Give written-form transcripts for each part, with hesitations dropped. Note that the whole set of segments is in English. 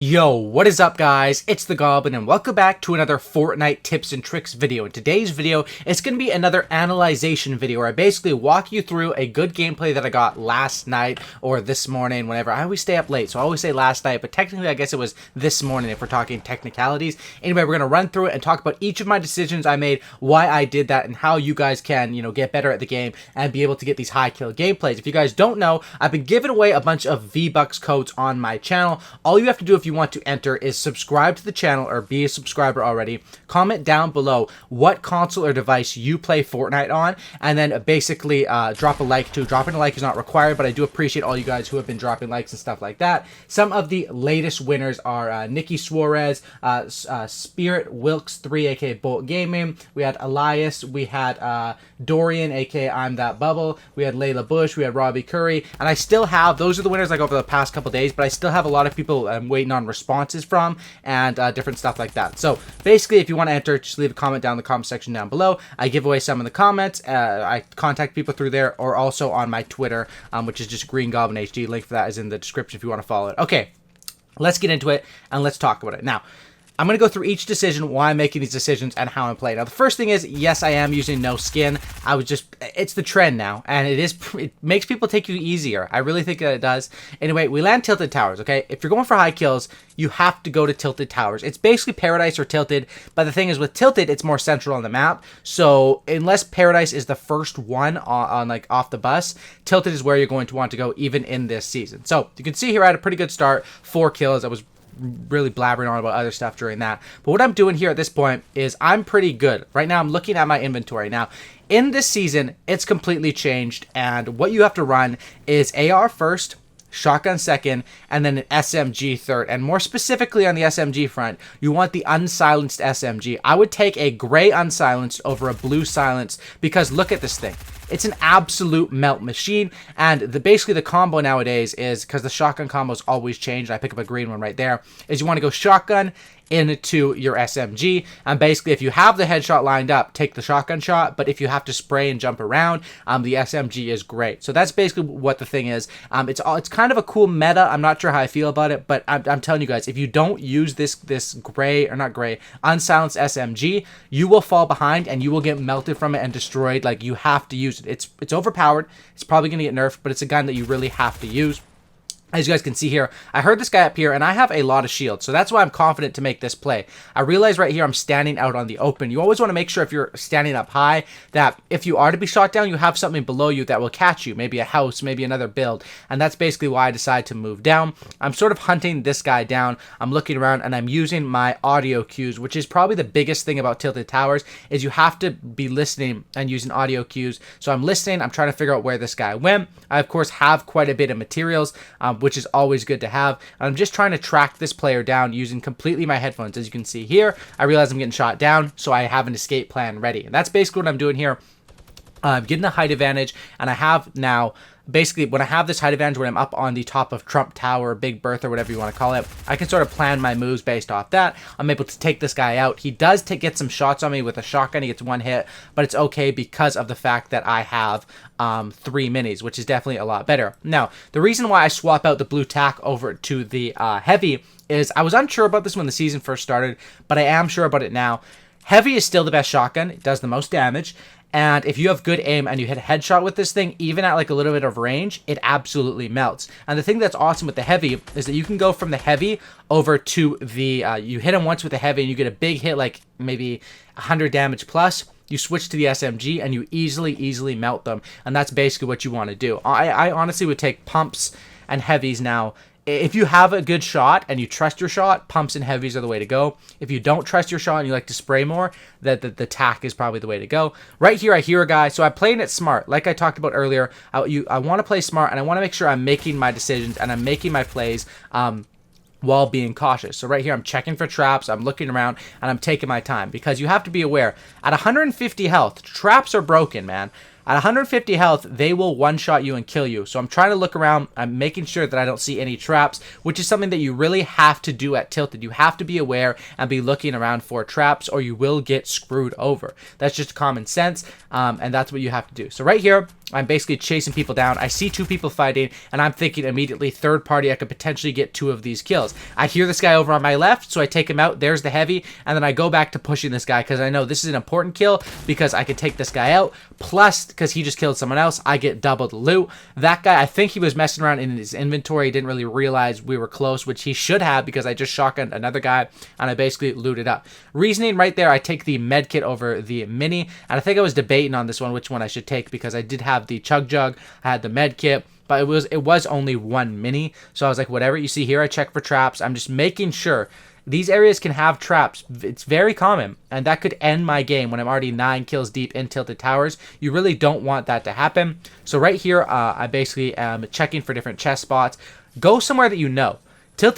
Yo, what is up guys? It's the Goblin and welcome back to another Fortnite tips and tricks video. In today's video, it's going to be another analyzation video where I basically walk you through a good gameplay that I got last night or this morning, whenever. I always stay up late, so I always say last night, but technically I guess it was this morning if we're talking technicalities. Anyway, we're going to run through it and talk about each of my decisions I made, why I did that, and how you guys can, get better at the game and be able to get these high kill gameplays. If you guys don't know, I've been giving away a bunch of V-Bucks codes on my channel. All you have to do if you want to enter is subscribe to the channel or be a subscriber already. Comment down below what console or device you play Fortnite on, and then basically drop a like too. Dropping a like is not required, but I do appreciate all you guys who have been dropping likes and stuff like that. Some of the latest winners are Nikki Suarez, Spirit Wilkes 3 aka Bolt Gaming, we had Elias, we had Dorian aka I'm That Bubble, we had Layla Bush, we had Robbie Curry, and I still have, those are the winners like over the past couple days, but I still have a lot of people waiting on responses from and different stuff like that. So basically, if you want to enter, just leave a comment down in the comment section down below. I give away some in the comments. I contact people through there or also on my Twitter, which is just Green Goblin HD. Link for that is in the description if you want to follow it. Okay, let's get into it and let's talk about it. Now, I'm going to go through each decision, why I'm making these decisions, and how I'm playing. Now, the first thing is, yes, I am using no skin. It's the trend now, and it makes people take you easier. I really think that it does. Anyway, we land Tilted Towers, okay? If you're going for high kills, you have to go to Tilted Towers. It's basically Paradise or Tilted, but the thing is, with Tilted, it's more central on the map. So, unless Paradise is the first one on like, off the bus, Tilted is where you're going to want to go, even in this season. So, you can see here I had a pretty good start, 4 kills. I was really blabbering on about other stuff during that, but what I'm doing here at this point is I'm pretty good right now. I'm looking at my inventory now. In this season, it's completely changed, and what you have to run is AR first, shotgun second, and then an SMG third. And more specifically on the SMG front, you want the unsilenced SMG. I would take a gray unsilenced over a blue silenced, because look at this thing. It's an absolute melt machine, and basically the combo nowadays is, because the shotgun combos always change, and I pick up a green one right there, is you want to go shotgun into your SMG, and basically if you have the headshot lined up, take the shotgun shot, but if you have to spray and jump around, the SMG is great. So that's basically what the thing is. It's kind of a cool meta. I'm not sure how I feel about it, but I'm telling you guys, if you don't use this unsilenced SMG, you will fall behind and you will get melted from it and destroyed. Like, you have to use it. It's overpowered. It's probably going to get nerfed, but it's a gun that you really have to use. As you guys can see here, I heard this guy up here, and I have a lot of shields, so that's why I'm confident to make this play. I realize right here I'm standing out on the open. You always want to make sure if you're standing up high that if you are to be shot down, you have something below you that will catch you, maybe a house, maybe another build, and that's basically why I decided to move down. I'm sort of hunting this guy down. I'm looking around, and I'm using my audio cues, which is probably the biggest thing about Tilted Towers, is you have to be listening and using audio cues. So I'm listening, I'm trying to figure out where this guy went. I, of course, have quite a bit of materials, which is always good to have. I'm just trying to track this player down using completely my headphones. As you can see here, I realize I'm getting shot down, so I have an escape plan ready. And that's basically what I'm doing here. I'm getting a height advantage, and I have now, basically, when I have this height advantage, when I'm up on the top of Trump Tower, Big Bertha, whatever you want to call it, I can sort of plan my moves based off that. I'm able to take this guy out. He does get some shots on me with a shotgun. He gets one hit, but it's okay because of the fact that I have 3 minis, which is definitely a lot better. Now, the reason why I swap out the blue tack over to the heavy is I was unsure about this when the season first started, but I am sure about it now. Heavy is still the best shotgun. It does the most damage. And if you have good aim and you hit a headshot with this thing, even at like a little bit of range, it absolutely melts. And the thing that's awesome with the heavy is that you can go from the heavy over to the, you hit him once with the heavy and you get a big hit, like maybe 100 damage plus. You switch to the SMG and you easily melt them. And that's basically what you want to do. I honestly would take pumps and heavies now. If you have a good shot and you trust your shot, pumps and heavies are the way to go. If you don't trust your shot and you like to spray more, the tack is probably the way to go. Right here, I hear a guy, so I'm playing it smart. Like I talked about earlier, I want to play smart, and I want to make sure I'm making my decisions and I'm making my plays while being cautious. So right here, I'm checking for traps, I'm looking around, and I'm taking my time, because you have to be aware, at 150 health, traps are broken, man. At 150 health, they will one-shot you and kill you. So I'm trying to look around. I'm making sure that I don't see any traps, which is something that you really have to do at Tilted. You have to be aware and be looking around for traps, or you will get screwed over. That's just common sense, and that's what you have to do. So right here, I'm basically chasing people down. I see 2 people fighting, and I'm thinking immediately, third party, I could potentially get 2 of these kills. I hear this guy over on my left, so I take him out. There's the heavy, and then I go back to pushing this guy because I know this is an important kill because I can take this guy out. Plus, because he just killed someone else, I get double the loot. That guy, I think he was messing around in his inventory. He didn't really realize we were close, which he should have because I just shotgunned another guy, and I basically looted up. Reasoning right there, I take the med kit over the mini, and I think I was debating on this one which one I should take because I did have the chug jug, I had the med kit, but it was only 1 mini, so I was like, whatever. You see here, I check for traps. I'm just making sure these areas can have traps. It's very common, and that could end my game when I'm already 9 kills deep in Tilted Towers. You really don't want that to happen. So right here, I basically am checking for different chest spots. Go somewhere that you know.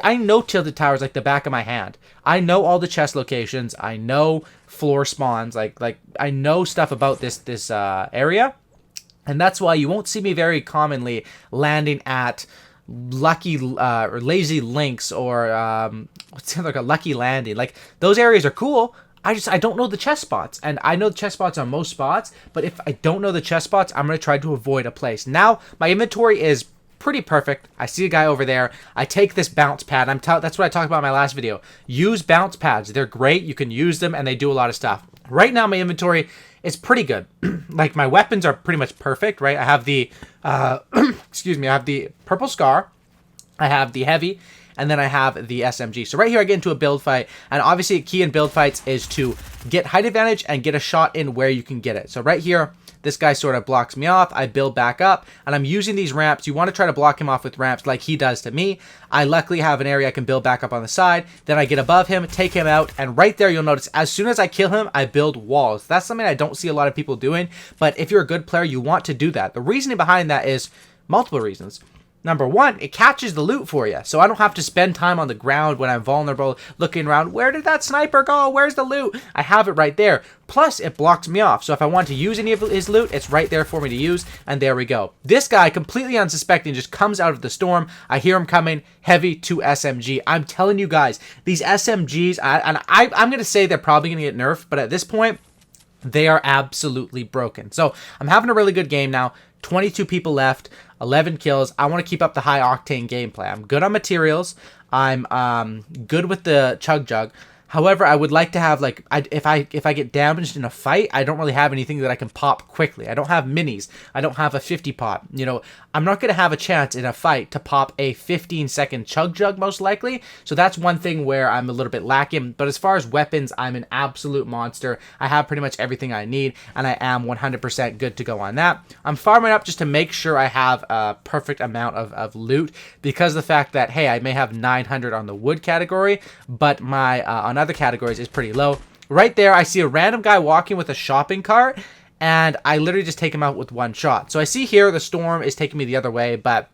I know Tilted Towers like the back of my hand. I know all the chest locations. I know floor spawns. Like I know stuff about this area. And that's why you won't see me very commonly landing at lucky or lazy links or what's like a lucky landing. Like those areas are cool. I don't know the chest spots, and I know the chest spots on most spots. But if I don't know the chest spots, I'm gonna try to avoid a place. Now my inventory is pretty perfect. I see a guy over there. I take this bounce pad. That's what I talked about in my last video. Use bounce pads. They're great. You can use them, and they do a lot of stuff. Right now, my inventory is pretty good. Like, my weapons are pretty much perfect, right? I have the, excuse me, I have the purple scar. I have the heavy, and then I have the SMG. So right here, I get into a build fight, and obviously, a key in build fights is to get height advantage and get a shot in where you can get it. So right here, this guy sort of blocks me off. I build back up, and I'm using these ramps. You want to try to block him off with ramps like he does to me. I luckily have an area I can build back up on the side. Then I get above him, take him out, and right there you'll notice as soon as I kill him, I build walls. That's something I don't see a lot of people doing, but if you're a good player, you want to do that. The reasoning behind that is multiple reasons. Number one, it catches the loot for you, so I don't have to spend time on the ground when I'm vulnerable looking around. Where did that sniper go? Where's the loot? I have it right there. Plus, it blocks me off, so if I want to use any of his loot, it's right there for me to use, and there we go. This guy, completely unsuspecting, just comes out of the storm. I hear him coming, heavy to SMG. I'm telling you guys, these SMGs, I'm going to say they're probably going to get nerfed, but at this point, they are absolutely broken. So, I'm having a really good game now. 22 people left, 11 kills. I want to keep up the high octane gameplay. I'm good on materials. I'm good with the chug jug. However, I would like to have, like, if I get damaged in a fight, I don't really have anything that I can pop quickly. I don't have minis. I don't have a 50 pop. You know, I'm not going to have a chance in a fight to pop a 15-second chug jug, most likely. So that's one thing where I'm a little bit lacking. But as far as weapons, I'm an absolute monster. I have pretty much everything I need, and I am 100% good to go on that. I'm farming up just to make sure I have a perfect amount of loot, because of the fact that, hey, I may have 900 on the wood category, but my on other categories is pretty low. Right there, I see a random guy walking with a shopping cart, and I literally just take him out with one shot. So I see here the storm is taking me the other way, but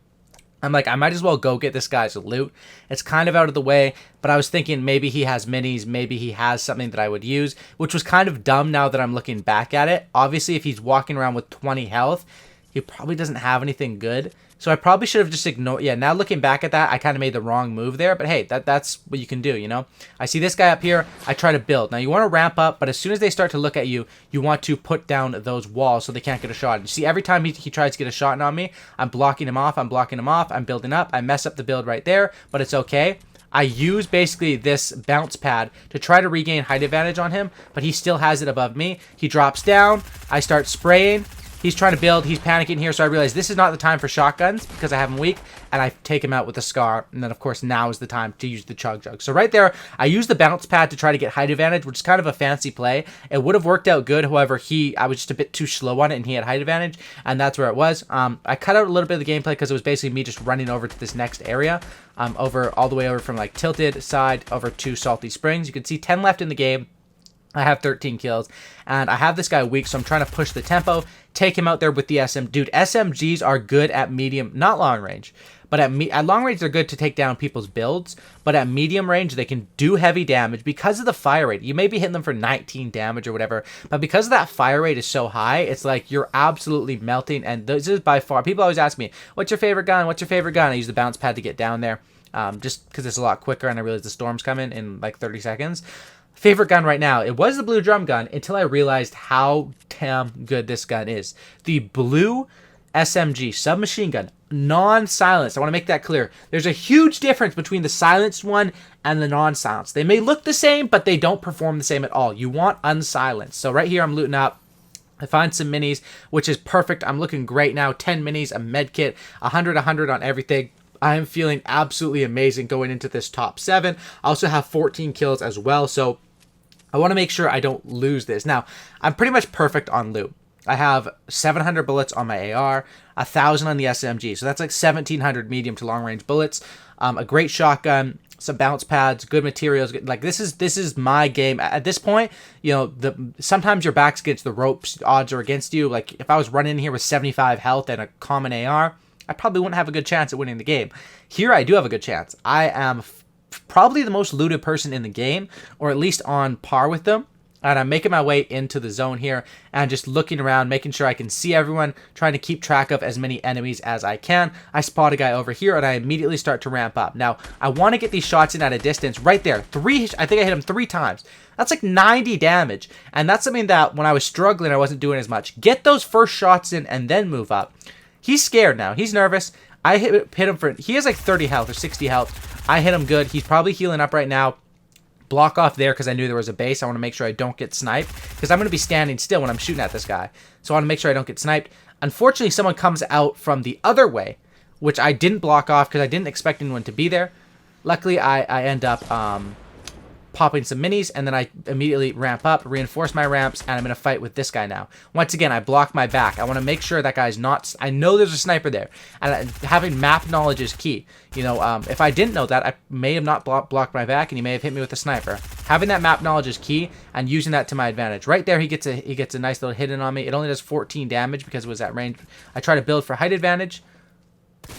I'm like, I might as well go get this guy's loot. It's kind of out of the way, but I was thinking maybe he has minis, maybe he has something that I would use, which was kind of dumb now that I'm looking back at it. Obviously, if he's walking around with 20 health, he probably doesn't have anything good. So I probably should have just ignored. Yeah, now looking back at that, I kind of made the wrong move there. But hey, that's what you can do, you know? I see this guy up here. I try to build. Now, you want to ramp up, but as soon as they start to look at you, you want to put down those walls so they can't get a shot. You see, every time he tries to get a shot on me, I'm blocking him off. I'm blocking him off. I'm building up. I mess up the build right there, but it's okay. I use basically this bounce pad to try to regain height advantage on him, but he still has it above me. He drops down. I start spraying. He's trying to build. He's panicking here, so I realize this is not the time for shotguns because I have him weak, and I take him out with a scar, and then, of course, now is the time to use the chug jug. So right there, I use the bounce pad to try to get height advantage, which is kind of a fancy play. It would have worked out good, however, I was just a bit too slow on it, and he had height advantage, and that's where it was. I cut out a little bit of the gameplay because it was basically me just running over to this next area, all the way over from, like, Tilted side over to Salty Springs. You can see 10 left in the game. I have 13 kills, and I have this guy weak, so I'm trying to push the tempo, take him out there with the SM. Dude, SMGs are good at medium, not long range, but at long range, they're good to take down people's builds, but at medium range, they can do heavy damage because of the fire rate. You may be hitting them for 19 damage or whatever, but because that fire rate is so high, it's like you're absolutely melting, and this is by far, people always ask me, what's your favorite gun? What's your favorite gun? I use the bounce pad to get down there, just because it's a lot quicker, and I realize the storm's coming in like 30 seconds. Favorite gun right now, it was the blue drum gun until I realized how damn good this gun is. The blue SMG submachine gun, non-silenced. I want to make that clear. There's a huge difference between the silenced one and the non-silenced. They may look the same, but they don't perform the same at all. You want unsilenced. So right here, I'm looting up. I find some minis, which is perfect. I'm looking great now. 10 minis, a med kit, 100 on everything. I am feeling absolutely amazing going into this top 7. I also have 14 kills as well, so I want to make sure I don't lose this. Now, I'm pretty much perfect on loot. I have 700 bullets on my AR, 1,000 on the SMG, so that's like 1,700 medium to long range bullets. A great shotgun, some bounce pads, good materials. Like this is my game at this point. You know, sometimes your back's against the ropes, odds are against you. Like if I was running here with 75 health and a common AR, I probably wouldn't have a good chance at winning the game. Here I do have a good chance. I am probably the most looted person in the game, or at least on par with them. And I'm making my way into the zone here and just looking around, making sure I can see everyone, trying to keep track of as many enemies as I can. I spot a guy over here and I immediately start to ramp up. Now, I want to get these shots in at a distance right there. I think I hit him 3 times. That's like 90 damage. And that's something that when I was struggling, I wasn't doing as much. Get those first shots in and then move up. He's scared now. He's nervous. I hit him for... He has like 30 health or 60 health. I hit him good. He's probably healing up right now. Block off there because I knew there was a base. I want to make sure I don't get sniped because I'm going to be standing still when I'm shooting at this guy. So I want to make sure I don't get sniped. Unfortunately, someone comes out from the other way, which I didn't block off because I didn't expect anyone to be there. Luckily, I end up... popping some minis, and then I immediately ramp up, reinforce my ramps, and I'm in a fight with this guy now. Once again, I block my back. I want to make sure that guy's not... I know there's a sniper there, and having map knowledge is key. You know, if I didn't know that, I may have not blocked my back, and he may have hit me with a sniper. Having that map knowledge is key, and using that to my advantage. Right there, he gets a nice little hit in on me. It only does 14 damage because it was at range. I try to build for height advantage.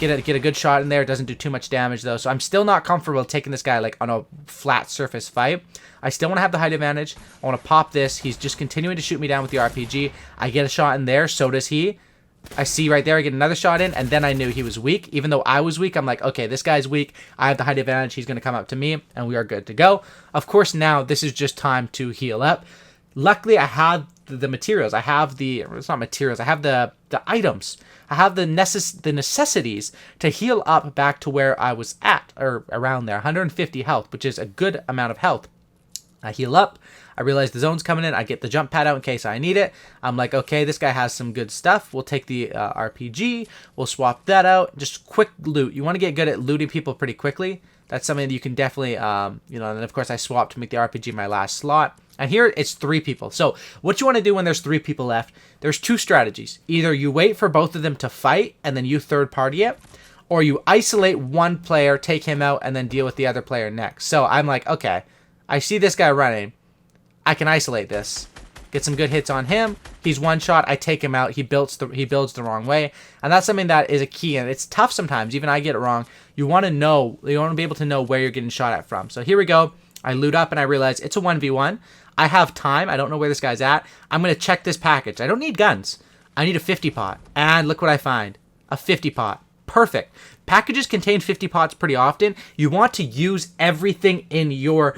Get a good shot in there. It doesn't do too much damage though, so I'm still not comfortable taking this guy like on a flat surface fight. I still want to have the height advantage. I want to pop this. He's just continuing to shoot me down with the RPG. I get a shot in there, so does he. I see right there, I get another shot in, and then I knew he was weak. Even though I was weak, I'm like, okay, this guy's weak. I have the height advantage. He's going to come up to me, and we are good to go. Of course, now this is just time to heal up. Luckily, I have the materials. I have it's not materials. I have the items. I have the necessities to heal up back to where I was at, or around there, 150 health, which is a good amount of health. I heal up. I realize the zone's coming in. I get the jump pad out in case I need it. I'm like, okay, this guy has some good stuff. We'll take the RPG. We'll swap that out. Just quick loot. You want to get good at looting people pretty quickly. That's something that you can definitely, you know, and then of course I swapped to make the RPG my last slot. And here it's 3 people. So what you want to do when there's 3 people left, there's 2 strategies. Either you wait for both of them to fight and then you third party it, or you isolate one player, take him out, and then deal with the other player next. So I'm like, okay, I see this guy running. I can isolate this. Get some good hits on him. He's one shot. I take him out. He builds the wrong way. And that's something that is a key. And it's tough sometimes. Even I get it wrong. You want to know. You want to be able to know where you're getting shot at from. So here we go. I loot up and I realize it's a 1v1. I have time. I don't know where this guy's at. I'm going to check this package. I don't need guns. I need a 50 pot. And look what I find. A 50 pot. Perfect. Packages contain 50 pots pretty often. You want to use everything in your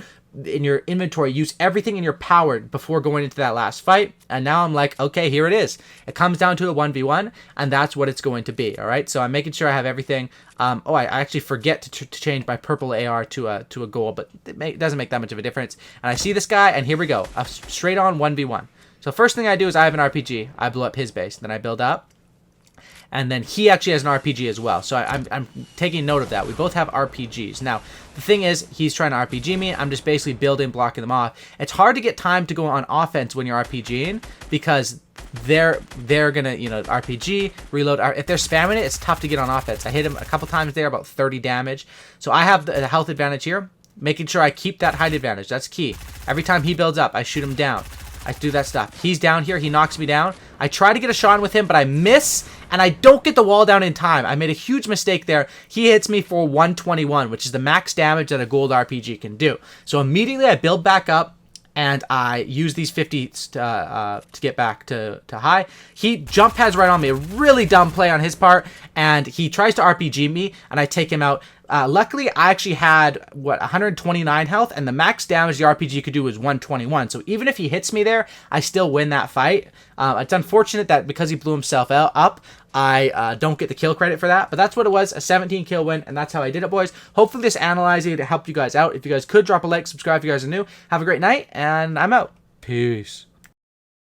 inventory, use everything in your power before going into that last fight. And now I'm like, okay, here it is. It comes down to a 1v1, and that's what it's going to be. All right, so I'm making sure I have everything. I actually forget to change my purple AR to a gold, but it doesn't make that much of a difference. And I see this guy, and here we go, a straight on 1v1. So first thing I do is I have an RPG. I blow up his base, then I build up. And then he actually has an RPG as well. So I'm taking note of that. We both have RPGs. Now, the thing is, he's trying to RPG me. I'm just basically building, blocking them off. It's hard to get time to go on offense when you're RPGing because they're going to, you know, RPG, reload. If they're spamming it, it's tough to get on offense. I hit him a couple times there, about 30 damage. So I have the health advantage here, making sure I keep that height advantage. That's key. Every time he builds up, I shoot him down. I do that stuff. He's down here. He knocks me down. I try to get a shot with him, but I miss, and I don't get the wall down in time. I made a huge mistake there. He hits me for 121, which is the max damage that a gold RPG can do. So immediately I build back up, and I use these 50s to get back to high. He jump pads right on me. A really dumb play on his part, and he tries to RPG me, and I take him out. Luckily, I actually had, 129 health, and the max damage the RPG could do was 121. So even if he hits me there, I still win that fight. It's unfortunate that because he blew himself up, I don't get the kill credit for that. But that's what it was, a 17 kill win, and that's how I did it, boys. Hopefully this analyzing helped you guys out. If you guys could, drop a like, subscribe if you guys are new. Have a great night, and I'm out. Peace.